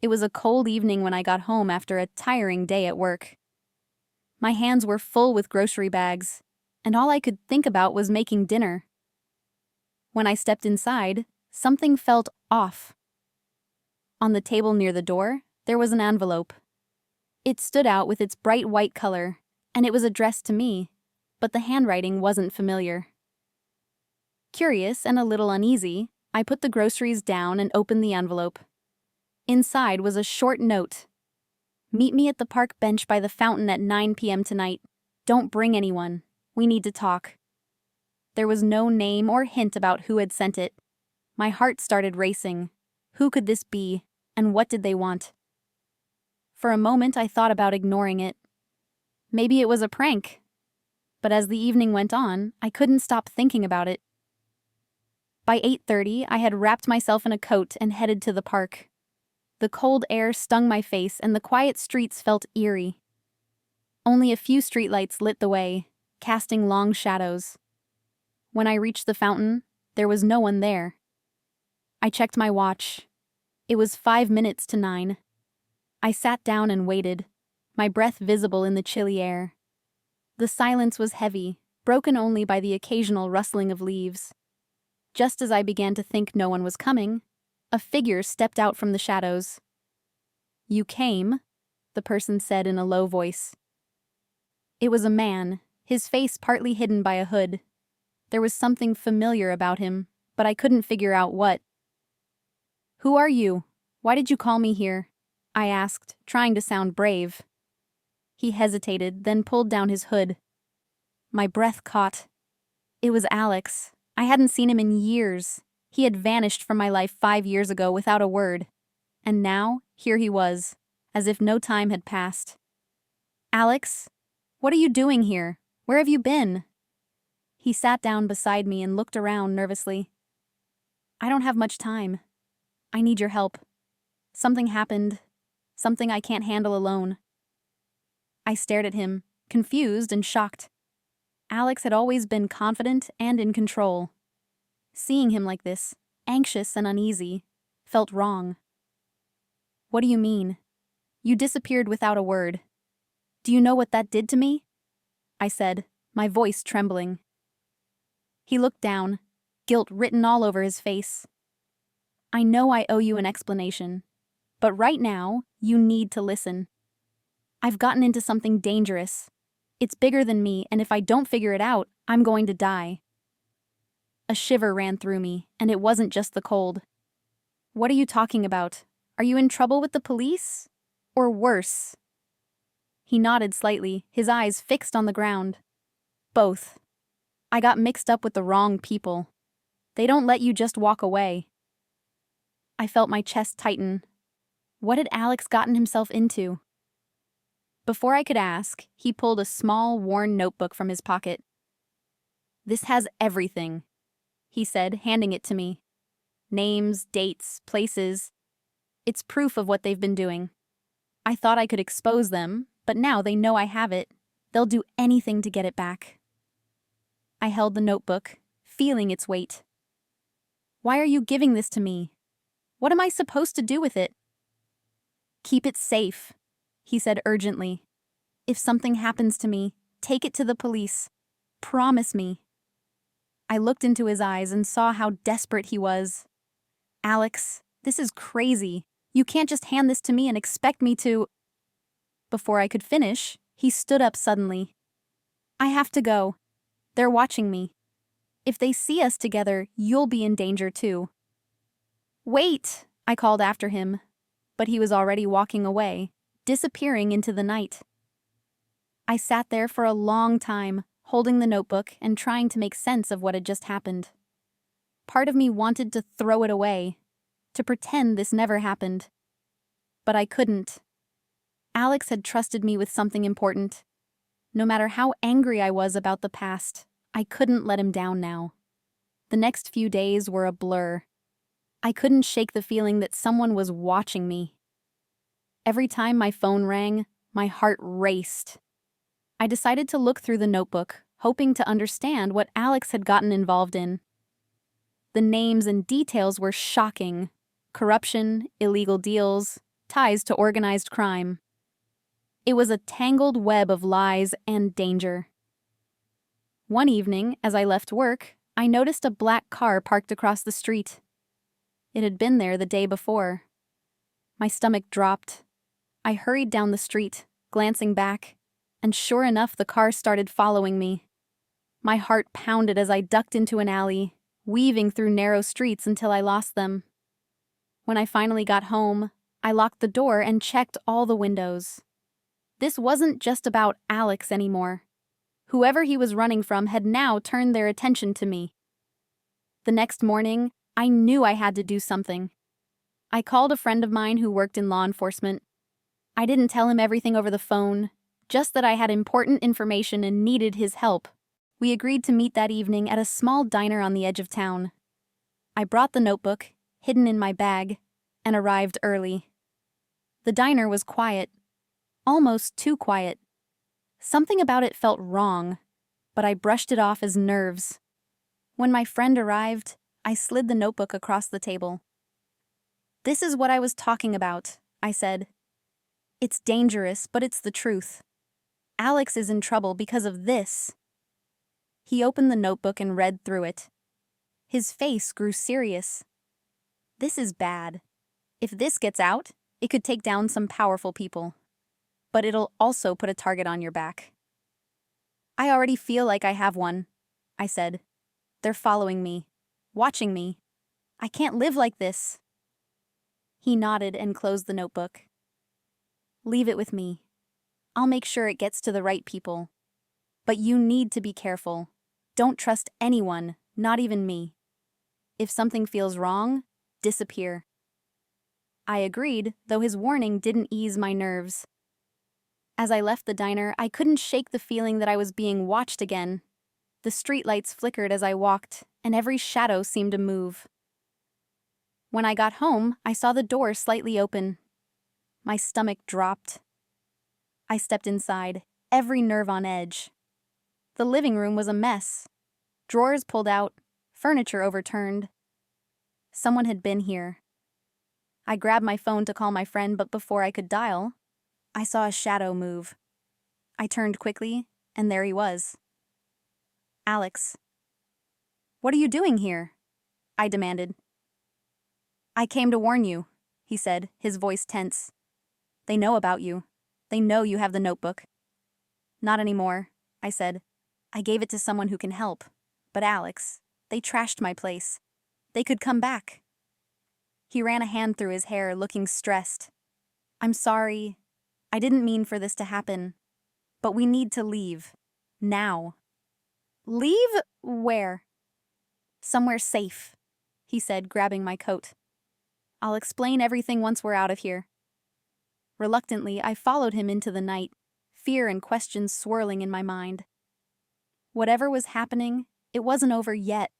It was a cold evening when I got home after a tiring day at work. My hands were full with grocery bags, and all I could think about was making dinner. When I stepped inside, something felt off. On the table near the door, there was an envelope. It stood out with its bright white color, and it was addressed to me, but the handwriting wasn't familiar. Curious and a little uneasy, I put the groceries down and opened the envelope. Inside was a short note. "Meet me at the park bench by the fountain at 9 p.m. tonight. Don't bring anyone. We need to talk." There was no name or hint about who had sent it. My heart started racing. Who could this be, and what did they want? For a moment I thought about ignoring it. Maybe it was a prank. But as the evening went on, I couldn't stop thinking about it. By 8:30, I had wrapped myself in a coat and headed to the park. The cold air stung my face and the quiet streets felt eerie. Only a few streetlights lit the way, casting long shadows. When I reached the fountain, there was no one there. I checked my watch. It was 5 minutes to 9. I sat down and waited, my breath visible in the chilly air. The silence was heavy, broken only by the occasional rustling of leaves. Just as I began to think no one was coming, a figure stepped out from the shadows. "You came," the person said in a low voice. It was a man, his face partly hidden by a hood. There was something familiar about him, but I couldn't figure out what. "Who are you? Why did you call me here?" I asked, trying to sound brave. He hesitated, then pulled down his hood. My breath caught. It was Alex. I hadn't seen him in years. He had vanished from my life 5 years ago without a word. And now, here he was, as if no time had passed. "Alex, what are you doing here? Where have you been?" He sat down beside me and looked around nervously. "I don't have much time. I need your help. Something happened. Something I can't handle alone." I stared at him, confused and shocked. Alex had always been confident and in control. Seeing him like this, anxious and uneasy, felt wrong. "What do you mean? You disappeared without a word. Do you know what that did to me?" I said, my voice trembling. He looked down, guilt written all over his face. "I know I owe you an explanation, but right now, you need to listen. I've gotten into something dangerous. It's bigger than me, and if I don't figure it out, I'm going to die." A shiver ran through me, and it wasn't just the cold. "What are you talking about? Are you in trouble with the police? Or worse?" He nodded slightly, his eyes fixed on the ground. "Both. I got mixed up with the wrong people. They don't let you just walk away." I felt my chest tighten. What had Alex gotten himself into? Before I could ask, he pulled a small, worn notebook from his pocket. "This has everything," he said, handing it to me. "Names, dates, places. It's proof of what they've been doing. I thought I could expose them, but now they know I have it. They'll do anything to get it back." I held the notebook, feeling its weight. "Why are you giving this to me? What am I supposed to do with it?" "Keep it safe," he said urgently. "If something happens to me, take it to the police. Promise me." I looked into his eyes and saw how desperate he was. "Alex, this is crazy. You can't just hand this to me and expect me to—" Before I could finish, he stood up suddenly. "I have to go. They're watching me. If they see us together, you'll be in danger too." "Wait!" I called after him, but he was already walking away, disappearing into the night. I sat there for a long time, holding the notebook and trying to make sense of what had just happened. Part of me wanted to throw it away, to pretend this never happened. But I couldn't. Alex had trusted me with something important. No matter how angry I was about the past, I couldn't let him down now. The next few days were a blur. I couldn't shake the feeling that someone was watching me. Every time my phone rang, my heart raced. I decided to look through the notebook, hoping to understand what Alex had gotten involved in. The names and details were shocking. Corruption, illegal deals, ties to organized crime. It was a tangled web of lies and danger. One evening, as I left work, I noticed a black car parked across the street. It had been there the day before. My stomach dropped. I hurried down the street, glancing back, and sure enough, the car started following me. My heart pounded as I ducked into an alley, weaving through narrow streets until I lost them. When I finally got home, I locked the door and checked all the windows. This wasn't just about Alex anymore. Whoever he was running from had now turned their attention to me. The next morning, I knew I had to do something. I called a friend of mine who worked in law enforcement. I didn't tell him everything over the phone, just that I had important information and needed his help. We agreed to meet that evening at a small diner on the edge of town. I brought the notebook, hidden in my bag, and arrived early. The diner was quiet, almost too quiet. Something about it felt wrong, but I brushed it off as nerves. When my friend arrived, I slid the notebook across the table. "This is what I was talking about," I said. "It's dangerous, but it's the truth. Alex is in trouble because of this." He opened the notebook and read through it. His face grew serious. "This is bad. If this gets out, it could take down some powerful people. But it'll also put a target on your back." "I already feel like I have one," I said. "They're following me, watching me. I can't live like this." He nodded and closed the notebook. "Leave it with me. I'll make sure it gets to the right people. But you need to be careful. Don't trust anyone, not even me. If something feels wrong, disappear." I agreed, though his warning didn't ease my nerves. As I left the diner, I couldn't shake the feeling that I was being watched again. The streetlights flickered as I walked, and every shadow seemed to move. When I got home, I saw the door slightly open. My stomach dropped. I stepped inside, every nerve on edge. The living room was a mess. Drawers pulled out, furniture overturned. Someone had been here. I grabbed my phone to call my friend, but before I could dial, I saw a shadow move. I turned quickly, and there he was. "Alex." "What are you doing here?" I demanded. "I came to warn you," he said, his voice tense. "They know about you. They know you have the notebook." "Not anymore," I said. "I gave it to someone who can help. But Alex, they trashed my place. They could come back." He ran a hand through his hair, looking stressed. "I'm sorry. I didn't mean for this to happen. But we need to leave. Now." "Leave? Where?" "Somewhere safe," he said, grabbing my coat. "I'll explain everything once we're out of here." Reluctantly, I followed him into the night, fear and questions swirling in my mind. Whatever was happening, it wasn't over yet.